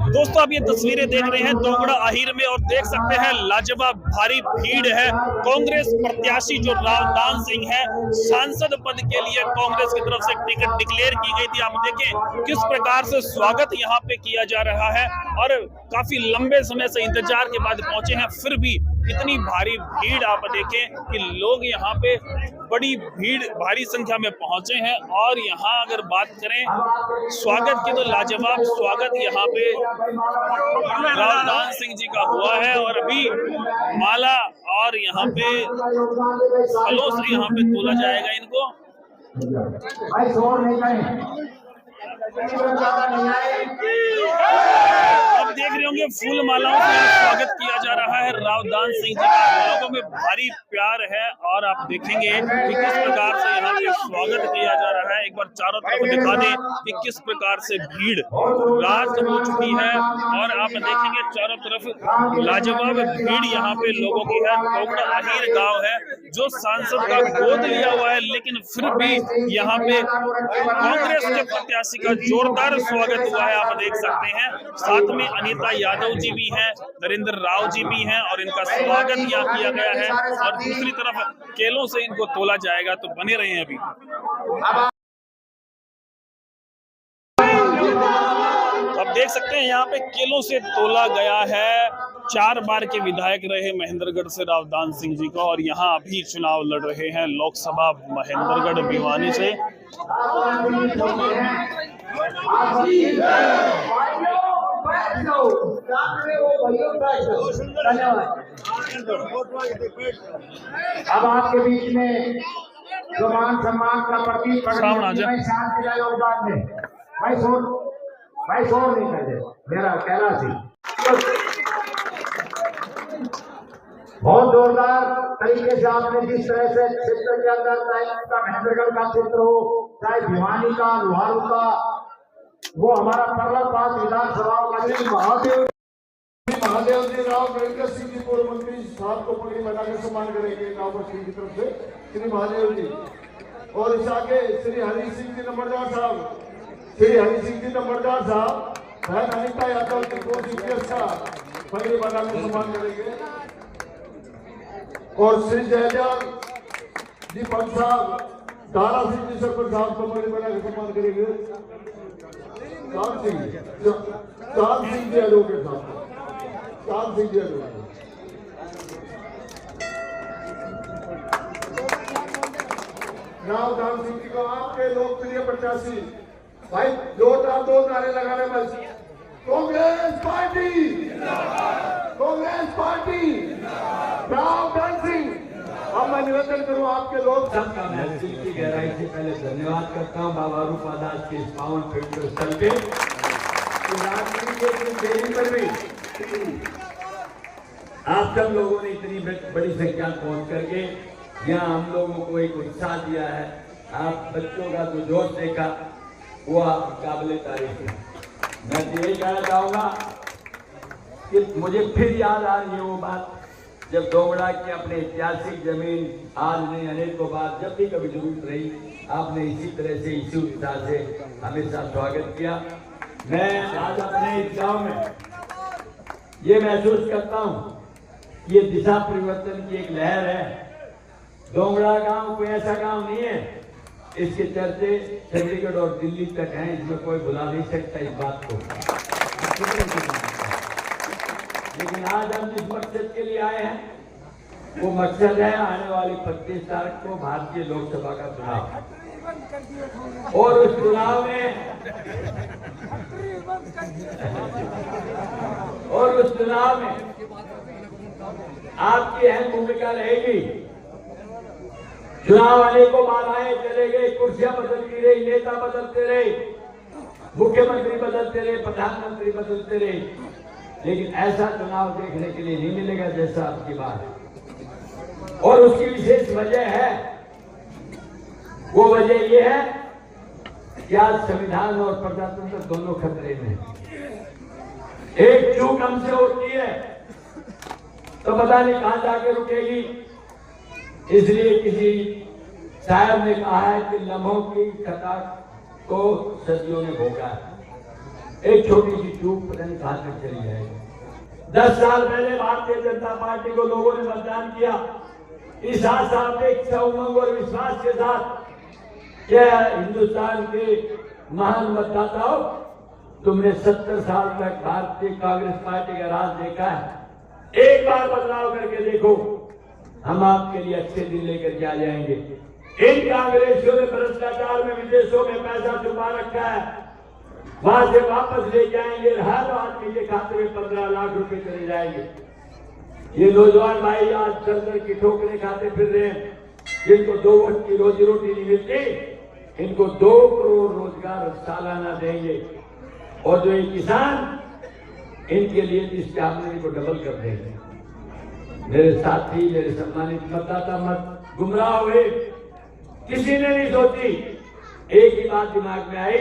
दोस्तों आप ये तस्वीरें देख रहे हैं दोगड़ा आहिर में और देख सकते हैं लाजवाब भारी भीड़ है। कांग्रेस प्रत्याशी जो रावदान सिंह है, सांसद पद के लिए कांग्रेस की तरफ से टिकट डिक्लेयर की गई थी। आप देखें किस प्रकार से स्वागत यहाँ पे किया जा रहा है और काफी लंबे समय से इंतजार के बाद पहुंचे हैं, फिर भी इतनी भारी भीड़ आप देखें कि लोग यहाँ पे बड़ी भीड़ भारी संख्या में पहुंचे हैं। और यहाँ अगर बात करें स्वागत की तो लाजवाब स्वागत यहाँ पे रावदान सिंह जी का हुआ है और अभी माला और यहाँ पे फलों से यहाँ पे तोला जाएगा इनको। अब देख रहे होंगे फूल मालाओं से स्वागत किया जा रहा है रावदान सिंह जी का। लोगों में भारी प्यार है और आप देखेंगे कि किस प्रकार से यहाँ पे स्वागत किया जा रहा है। एक बार चारों तरफ दिखा दें कि किस प्रकार से भीड़ रात हो चुकी है और आप देखेंगे चारों तरफ लाजवाब भीड़ यहाँ पे लोगों की है। दोगड़ा आहिर गांव है जो सांसद का गोद लिया हुआ है, लेकिन फिर भी यहाँ पे कांग्रेस के प्रत्याशी का जोरदार स्वागत हुआ है। आप देख सकते हैं साथ में अनीता यादव जी भी हैं, नरेंद्र राव जी भी हैं और इनका स्वागत यहाँ किया गया है। और दूसरी तरफ केलों से इनको तोला जाएगा, तो बने रहे हैं अभी। अब देख सकते हैं यहाँ पे केलों से तोला गया है। 4 बार के विधायक रहे महेंद्रगढ़ से रावदान सिंह जी को और यहाँ अभी चुनाव लड़ रहे हैं लोकसभा महेंद्रगढ़ भिवानी से। अब आपके बीच में जो मान सम्मान का प्रतीक योगदान में भाई शोर नहीं कर दे मेरा कहना सी बहुत जोरदार तरीके से आपने जिस तरह से क्षेत्र के अंदर चाहे महेंद्रगढ़ का क्षेत्र हो चाहे भिवानी का लोहारू का वो हमारा पर्वत पास विधानसभा महादेव जी राव गणेश सिंह जी पूर्व मंत्री साहब को पगड़ी बनाकर सम्मान करेंगे गांव बस्ती की तरफ से श्री महादेव जी। और इस आगे श्री हरि सिंह जी नंबरदार साहब, श्री हरि सिंह जी नंबरदार साहब बहन अनीता यादव जी को का पगड़ी बनाकर सम्मान करेंगे। और श्री जयजाल जी पंत साहब, दारा सिंह जी सरपंच साहब को पगड़ी बनाकर सम्मान करेंगे। चांद सिंह जी एडवोकेट साहब, चांद सिंह जी एडवोकेट। रावदान सिंह जी को आपके लोकप्रिय प्रत्याशी भाई दो नारे लगाने बस। Congress party, Congress party, Ravdan Singh. अब मैं निवेदन करूं आपके लोग सबका मैं दिल की गहराई से पहले धन्यवाद करता हूं बाबा रूपादास के इस पावन पवित्र स्थल पे। राजनीति के इतनी देरी पर भी आप सब लोगों ने इतनी बड़ी संख्या पहुंच करके यहाँ हम लोगों को एक उत्साह दिया है। आप बच्चों का जो जोश देखा वो आप काबिले तारीफ है। मैं यही कहना चाहूंगा कि मुझे फिर याद आ रही है वो बात जब दोगड़ा की अपने ऐतिहासिक जमीन आज नहीं अनेकों बार जब भी कभी जरूरत रही आपने इसी तरह से इसी उत्साह से हमेशा स्वागत किया। मैं आज अपने इस गांव में ये महसूस करता हूँ ये दिशा परिवर्तन की एक लहर है। दोगड़ा गांव कोई ऐसा गांव नहीं है, इसके चर्चे चंडीगढ़ और दिल्ली तक हैं, इसमें कोई भुला नहीं सकता इस बात को। लेकिन आज हम जिस मकसद के लिए आए हैं वो मकसद है आने वाली 25 तारीख को भारतीय लोकसभा का चुनाव। और उस चुनाव में आपकी अहम भूमिका रहेगी। चुनाव आने को बाधाएं चले गए, कुर्सियां बदलती रही, नेता बदलते रहे, मुख्यमंत्री बदलते रहे, प्रधानमंत्री बदलते रहे, लेकिन ऐसा चुनाव देखने के लिए नहीं मिलेगा जैसा आपकी बात। और उसकी विशेष वजह है, वो वजह ये है कि आज संविधान और प्रजातंत्र दोनों खतरे में। एक चूक हमसे होती है तो पता नहीं कहां जाके रुकेगी, इसलिए किसी शायर ने कहा है कि लम्हों की खता को सदियों ने भोगा है। एक छोटी सी चूक पता नहीं कहां तक चली जाएगी। 10 साल पहले भारतीय जनता पार्टी को लोगों ने मतदान किया। इस आशा अपेक्षा उमंग और विश्वास के साथ क्या हिंदुस्तान के महान मतदाताओं, तुमने 70 साल तक भारतीय कांग्रेस पार्टी का राज देखा है। एक बार बदलाव करके देखो, हम आपके लिए अच्छे दिन लेकर के आ जाएंगे। इन कांग्रेसियों ने भ्रष्टाचार में विदेशों में पैसा छुपा रखा है, वहां से वापस ले जाएंगे। हर आदमी के खाते में 15 लाख रुपए चले जाएंगे। ये नौजवान भाई आज दर की ठोकरें खाते फिर रहे हैं, जिनको 2 वक्त की रोजी रोटी नहीं मिलती, इनको 2 करोड़ रोजगार सालाना देंगे। और जो ये किसान, इनके लिए इसकी आमदनी को डबल कर देंगे। मेरे साथी, मेरे सम्मानित मतदाता, मत गुमराह हुए। किसी ने नहीं सोची, एक ही बात दिमाग में आई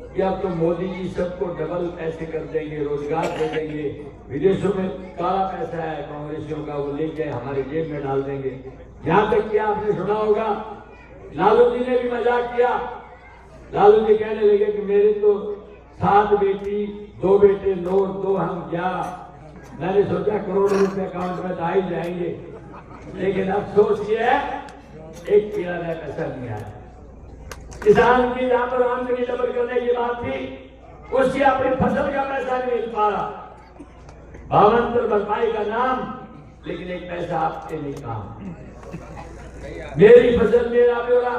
कि अब तो मोदी जी सबको डबल पैसे कर देंगे, रोजगार दे देंगे। विदेशों में काला पैसा है कांग्रेसियों का, वो लेके हमारे जेब में डाल देंगे। यहां तक कि आपने सुना होगा, लालू जी ने भी मजाक किया। लालू जी कहने लगे कि मेरे तो 7 बेटी 2 बेटे, नोट 2 हम 11। मैंने सोचा करोड़ों रुपए अकाउंट में तो आ ही जाएंगे, लेकिन अफसोस ये है एक कीड़ा नया पैसा नहीं आया। किसान की जहां पर आमदनी डबल करने की बात थी, उसकी अपनी फसल का पैसा नहीं मिल पा रहा। भावांतर भरपाई का नाम, लेकिन एक पैसा आपके नहीं काम। मेरी फसल मेरा ब्यौरा,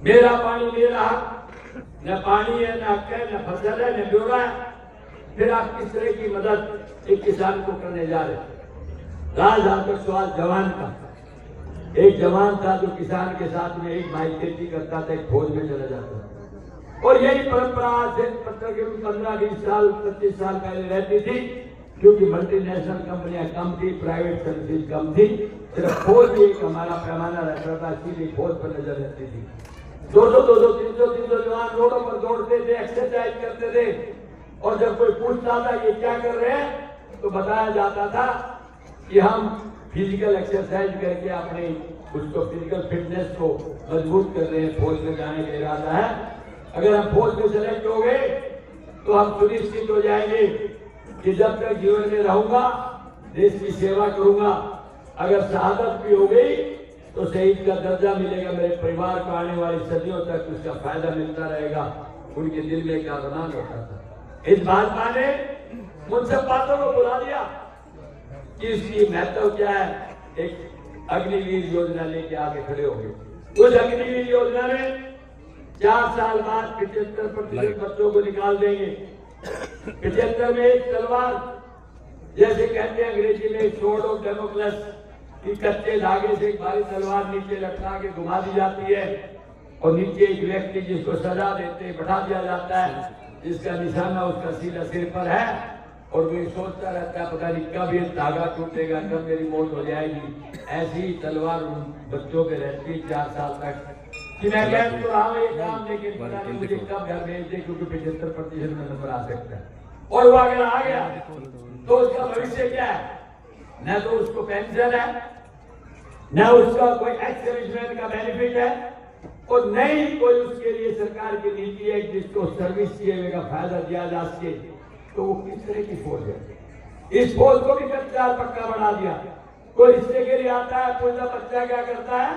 मेरा पानी मेरा हक। न पानी है, न हक है, न फसल है, न ब्यौरा है। फिर आप किस तरह की मदद एक किसान को करने जा रहे हैं? राज आकर सवाल जवान का। एक जवान था जो किसान के साथ में एक भाई खेती करता था, एक फौज में चला जाता था। और यही परंपरा आज से 15-20 साल 25 साल पहले रहती थी, क्योंकि मल्टीनेशनल कंपनियां कम थी, प्राइवेट सर्विस कम थी। सिर्फ फौज एक हमारा पैमाना रहता था, सीधी फौज पर नजर रहती थी। 200, 300 जवान रोडों पर दौड़ते थे, एक्सरसाइज करते थे। और जब कोई पूछता था ये क्या कर रहे हैं, तो बताया जाता था कि हम फिजिकल एक्सरसाइज करके अपने उसको फिजिकल फिटनेस को मजबूत कर रहे हैं, फौज में जाने का इरादा है। अगर हम फौज में सेलेक्ट हो गए तो हम सुनिश्चित हो जाएंगे कि जब तक जीवन में रहूंगा देश की सेवा करूंगा। अगर शहादत भी हो गई तो शहीद का दर्जा मिलेगा, मेरे परिवार को आने वाली सदियों तक उसका फायदा मिलता रहेगा। उनके दिल में एक आरमान होता था। इस भाजपा ने उन सब बातों को बुला दिया कि इसकी महत्व क्या है। एक अग्निवीर योजना लेके आके खड़े हो गए। उस अग्निवीर योजना में 4 साल बाद 75% बच्चों को निकाल देंगे। 75 में एक तलवार, जैसे कहते हैं अंग्रेजी में स्वॉर्ड ऑफ डेमोक्रेसी, कि कच्चे धागे से एक भारी तलवार नीचे लटका के घुमा दी जाती है और नीचे एक व्यक्ति जिसको सजा देते बैठा दिया जाता है, जिसका निशाना उसका सीधा सिर पर है। और वो सोचता रहता है पता नहीं कब ये धागा टूटेगा, कब मेरी मौत हो जाएगी। ऐसी ही तलवार उन बच्चों पे रहती है 4 साल तक कि मैं कह तो रहा हूं ये काम, लेकिन पता नहीं मुझे कब घर भेज दे, क्योंकि 75% में नंबर आ सकता है। और वो अगर आ गया तो उसका भविष्य क्या है? न तो उसको पेंशन है, न उसका कोई एक्स सर्विसमैन का बेनिफिट है, और न ही कोई उसके लिए सरकार की नीति है जिसको सर्विस किए हुए का फायदा दिया जा सके। तो वो किस तरह की फौज है? इस फौज को भी कच्चा पक्का बना दिया। कोई रिश्ते के लिए आता है, पूछता बच्चा क्या करता है,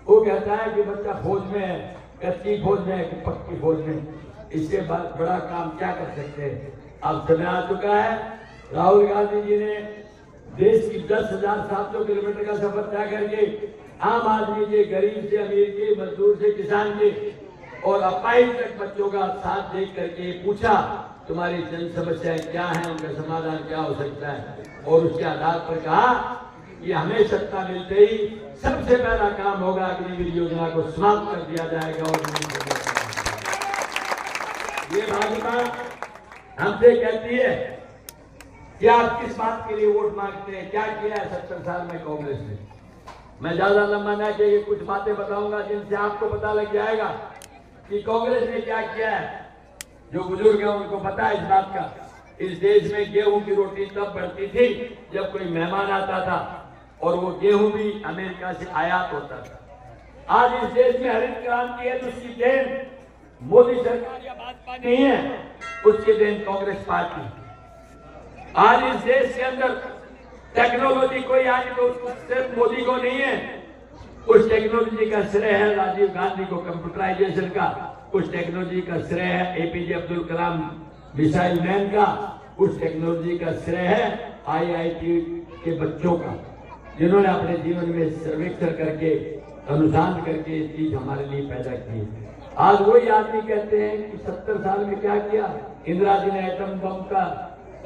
वो कहता है कि बच्चा फौज में है, कच्ची फौज में है कि पक्की फौज में। इससे बड़ा काम क्या कर सकते हैं? अब समय आ चुका है। राहुल गांधी जी ने देश की 10,700 किलोमीटर का सफर तय करके आम आदमी के, गरीब से अमीर के, मजदूर से किसान के और अपाहिज तक बच्चों का साथ देख करके पूछा तुम्हारी जन समस्याएं क्या हैं, उनका समाधान क्या हो सकता है। और उसके आधार पर कहा कि हमें सत्ता मिलते ही सबसे पहला काम होगा अग्निवीर योजना को समाप्त कर दिया जाएगा। और ये भाजपा हमसे कहती है कि आप किस बात के लिए वोट मांगते हैं, क्या किया है 70 साल में कांग्रेस ने। मैं ज्यादा लंबा ना कि कुछ बातें बताऊंगा जिनसे आपको पता लग जाएगा कि कांग्रेस ने क्या किया है। जो बुजुर्ग है उनको पता है इस बात का। इस देश में गेहूं की रोटी तब बढ़ती थी जब कोई मेहमान आता था, और वो गेहूं भी अमेरिका से आयात होता था। आज इस देश में हरित क्रांति है तो उसकी देन मोदी सरकार या भाजपा नहीं है, उसकी देन कांग्रेस पार्टी। आज इस देश के अंदर टेक्नोलॉजी कोई आज तो सिर्फ मोदी को नहीं है, उस टेक्नोलॉजी का श्रेय है राजीव गांधी को कंप्यूटराइजेशन का, उस टेक्नोलॉजी का श्रेय है APJ Abdul Kalam missile man का, उस टेक्नोलॉजी का श्रेय है आईआईटी के बच्चों का, जिन्होंने अपने जीवन में सर्वेक्षण करके अनुसंधान करके ये चीज हमारे लिए पैदा की। आज वही आदमी कहते हैं कि 70 साल में क्या किया, इंदिरा जी ने एटम बम का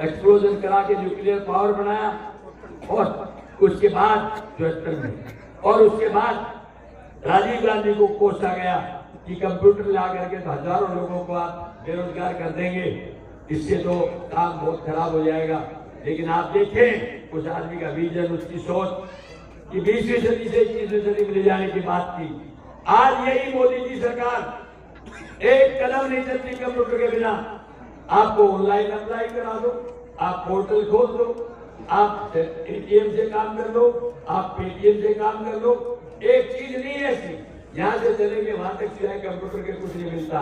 एक्सप्लोजन करा के न्यूक्लियर पावर बनाया, और उसके बाद 74 में, और उसके बाद राजीव गांधी को कोसा गया कि कंप्यूटर ला करके तो हजारों लोगों को आप बेरोजगार कर देंगे, इससे तो काम बहुत खराब हो जाएगा। लेकिन आप देखें उस आदमी का विजन, उसकी सोच कि 20वीं सदी से 21वीं सदी में ले जाने की बात थी। आज यही मोदी जी सरकार एक कदम नहीं चलती कंप्यूटर के बिना। आपको ऑनलाइन अप्लाई करा दो, आप पोर्टल खोल दो, आप एटीएम से काम कर लो, आप पेटीएम से काम कर लो, एक चीज नहीं है ऐसी, यहाँ से चलेंगे वहां तक सिवाय कंप्यूटर के कुछ नहीं मिलता।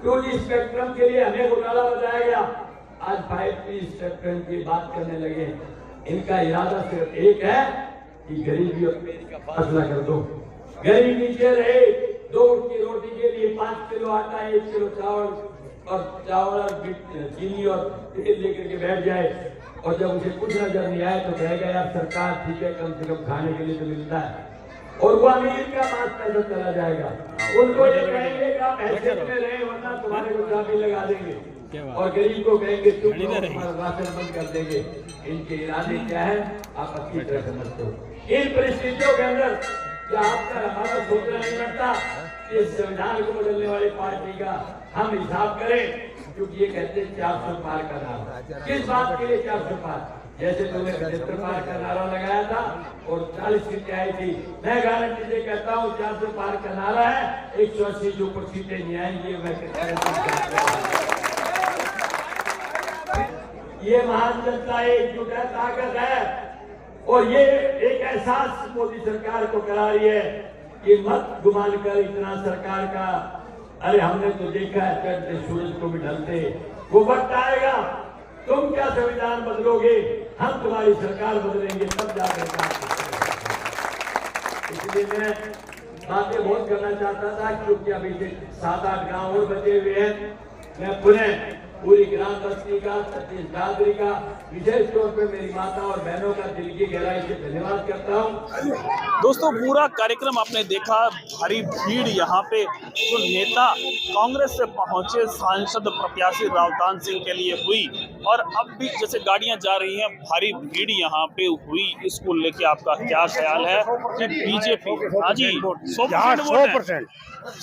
2G स्पेक्ट्रम के लिए हमें घोटाला बताया गया, आज 5G स्पेक्ट्रम की बात करने लगे। इनका इरादा सिर्फ एक है कि गरीबी और पेट का फासला कर दो, गरीब नीचे रहे, 2 की रोटी के लिए 5 किलो आटा, 1 किलो चावल और चीनी और तेल लेकर के बैठ जाए, और जब उसे कुछ नजर नहीं आए तो कहेगा यार सरकार ठीक है, कम से कम खाने के लिए तो मिलता है, और वो अमीर का पास पैसा चला जाएगा। उनको ये कहेंगे कि आप हैसियत में रहे वरना तुम्हारे को चाबी लगा देंगे, और गरीब को कहेंगे तुम राशन बंद कर देंगे। इनके इरादे क्या है आप अच्छी तरह समझते हो। इन परिस्थितियों के अंदर क्या आपका हमारा सोचना नहीं बनता कि इस संविधान को बदलने वाली पार्टी का हम हिसाब करें, क्योंकि ये कहते हैं 400 पार का नारा, किस बात के लिए 400 पार? जैसे तुमने 75 पार का नारा लगाया था और 40 सीटें आई थी, मैं गारंटी से कहता हूँ 400 पार का नारा है, 180 से ऊपर सीटें नहीं आएंगी। ये महान जनता एकजुट है, ताकत है, और ये एक एहसास मोदी सरकार को करा रही है कि मत गुमान कर इतना सरकार का, अरे हमने तो देखा है चढ़ते सूरज को भी ढलते, वो वक्त आएगा तुम क्या संविधान बदलोगे, हम तुम्हारी सरकार बदलेंगे तब जाकर। इसलिए मैं बातें बहुत करना चाहता था, क्योंकि अभी से 7-8 गांव और बचे हुए हैं। मैं पुनः पूरी ग्राम बस्ती का, सतीश दादरी का, विशेष तौर पे मेरी माता और बहनों का दिल की गहराई से धन्यवाद करता हूँ। दोस्तों पूरा कार्यक्रम आपने देखा, भारी भीड़ यहाँ पे जो नेता कांग्रेस से पहुंचे सांसद प्रत्याशी रावदान सिंह के लिए हुई, और अब भी जैसे गाड़ियां जा रही हैं भारी भीड़ यहाँ पे हुई, इसको लेके आपका क्या ख्याल है कि बीजेपी? हाँ जी 100%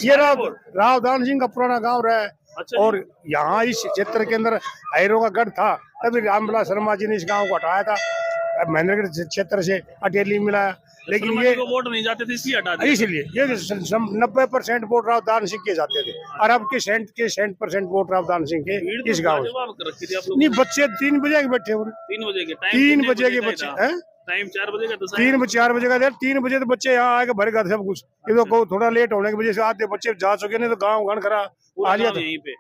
ये रावदान सिंह का पुराना गाँव रहा है। अच्छा, और यहाँ इस क्षेत्र के अंदर हैरों का गढ़ था, तभी रामविलास शर्मा जी ने इस गांव को हटाया था, महेंद्रगढ़ क्षेत्र से अटेली मिला। लेकिन ये वोट नहीं जाते थे इसलिए हटा दिया। इसलिए ये 90% वोट रावदान सिंह के जाते थे, और अब के 100% वोट रावदान सिंह के इस गाँव नहीं। बच्चे 3 बजे के बैठे हुए, 3 बजे के बच्चे हैं, टाइम 4 बजे का, 4 बजे का 3 बजे तो बच्चे यहाँ आके भर गए सब कुछ। ये तो थोड़ा लेट होने की वजह से आते बच्चे जा चुके, नहीं तो गाँव गण खरा आ गया,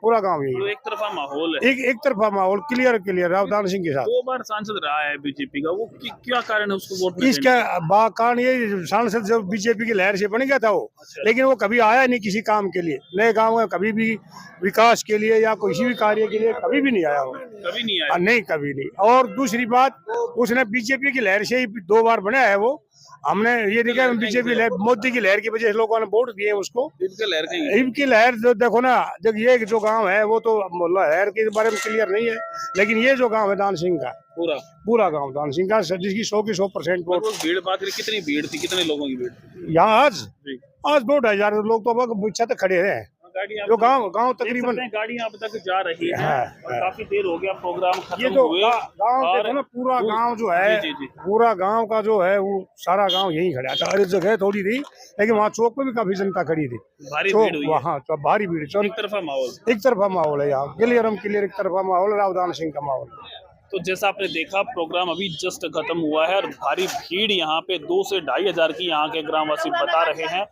पूरा गाँव यही तो एक तरफा माहौल है, एक तरफा माहौल क्लियर रावदान सिंह के साथ। 2 बार सांसद रहा है बीजेपी का, वो क्या कारण है उसको वोट? इसका कारण ये सांसद जब बीजेपी की लहर से बन गया था वो, लेकिन वो कभी आया नहीं किसी काम के लिए, नए गांव में कभी भी विकास के लिए या किसी भी कार्य के लिए कभी भी नहीं आया वो, कभी नहीं आया, नहीं कभी नहीं। और दूसरी बात, उसने बीजेपी की लहर से ही 2 बार बनाया है वो। हमने ये देखा बीजेपी मोदी की लहर की वजह से लोगों ने वोट दिए उसको। इनकी लहर जो देखो ना, जब ये जो गांव है वो तो लहर के बारे में क्लियर नहीं है, लेकिन ये जो गांव है दान सिंह का, पूरा गांव दान सिंह का, जिसकी 100 की 100% वोट। भीड़ बात कितनी भीड़ थी, कितने लोगों की भीड़ यहाँ आज 2,000 लोग तो अब छत खड़े हैं। जो गांव तकरीबन गाड़ियां अब तक जा रही है, और काफी देर हो गया प्रोग्राम खत्म ये जो हुए। गांव देखो ना, पूरा गांव जो है, पूरा गांव का जो है वो सारा गांव यहीं खड़ा था। हर जगह थोड़ी थी, लेकिन वहाँ चौक पे भी काफी जनता खड़ी थी, भारी भीड़ हुई है। वहाँ तो भारी भीड़, एक तरफा माहौल है यहाँ, क्लियर एक तरफा माहौल, रावदान सिंह का माहौल। तो जैसा आपने देखा प्रोग्राम अभी जस्ट खत्म हुआ है, और भारी भीड़ यहाँ पे 2 से 2,500 की यहाँ के ग्रामवासी बता रहे हैं।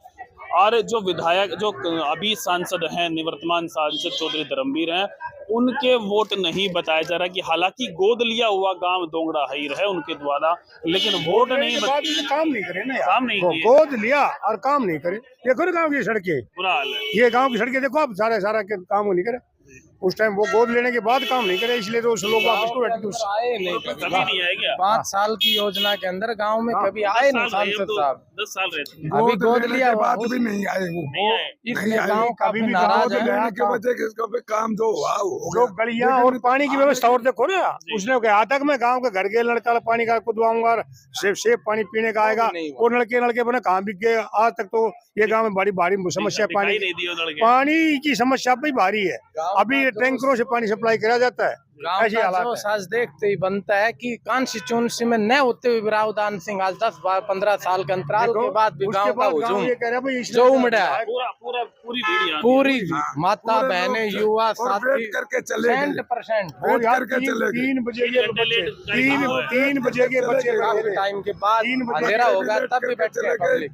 और जो विधायक जो अभी सांसद हैं, निवर्तमान सांसद चौधरी धर्मवीर हैं, उनके वोट नहीं बताया जा रहा कि हालांकि गोद लिया हुआ गांव दोंगड़ा हईर है उनके द्वारा, लेकिन वोट नहीं काम नहीं करे ना यार। काम नहीं किए। गोद लिया और काम नहीं करे। देखो ना गांव की सड़कें, बुरा हाल है। ये गांव की सड़कें देखो, आप सारा के काम नहीं करे। उस टाइम वो गोद लेने के बाद काम नहीं करे, इसलिए तो उस लोग वापस को बैठे कभी नहीं आए क्या? 5 साल की योजना के अंदर गांव में कभी आए नहीं सांसद साहब। 10 साल रहते अभी गोद लिया बात भी नहीं आए वो नहीं आए। इसलिए गांव काफी भी नाराज है। लेने के वजह के इसका भी काम जो हुआ हो जो गया। गलियां और पानी की व्यवस्था और देखो ना, उसने कहा तक मैं गांव के घर के नलका पानी का कुदवाऊंगा, सेफ पानी पीने का आएगा। वो नलके बने कहाँ बिक गए आज तक। तो ये गांव में बड़ी भारी समस्या है पानी नहीं दिए लड़के। पानी की समस्या भी भारी है। अभी टैंकरों से पानी सप्लाई करा जाता है। गांव ऐसी का हालात जो है। साज देखते ही बनता है कि कॉन्स्टिट्यूंसी में न होते हुए रावदान सिंह आज 10-15 साल के अंतराल के बाद भी उसके गांव का बाद गांव हुजूम ये कह रहा है भाई जो उमड़ा है, पूरी भीड़ यहाँ पूरी माता पूरे बहने लोग युवा और साथी वेट करके चले गए। 100% और यार करके चले गए। 3 बजे तीन के घंटे बच्चे, लेट टाइम हुआ है। 3 बजे के बच्चे काफी टाइम के बाद 3 बजे अंधेरा के होगा लेट तब भी करके बैठे चले हैं गए। पब्लिक।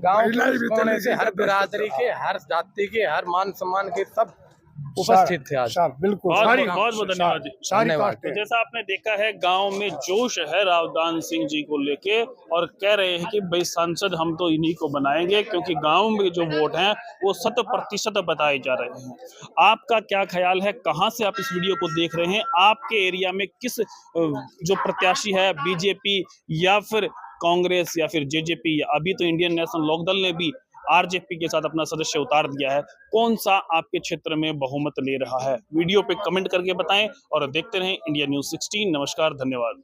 गांव महिलाएं के भी कोने चली से गई, हर सब बिरादरी के, हर जाति के, हर मान सम्मान के सब उपस्थित थे आज। सब बिल्कुल बहुत सारी बहुत धन्यवाद जी। सारी धन्यवाद। कास्टें। तो जैसा आपने देखा है गांव में जोश है रावदान सिंह जी को लेके, और कह रहे हैं कि भाई सांसद हम तो इन्हीं को बनाएंगे, क्योंकि गांव में जो वोट हैं वो 100% बताए जा रहे हैं। आपका क्या ख्याल है, कहां से आप इस वीडियो को देख रहे हैं? आपके एरिया में किस जो प्रत्याशी है, बीजेपी या फिर कांग्रेस या फिर जेजेपी, अभी तो इंडियन नेशनल लोकदल ने भी आरजेपी के साथ अपना सदस्य उतार दिया है, कौन सा आपके क्षेत्र में बहुमत ले रहा है? वीडियो पे कमेंट करके बताएं और देखते रहें इंडिया न्यूज़ 16। नमस्कार, धन्यवाद।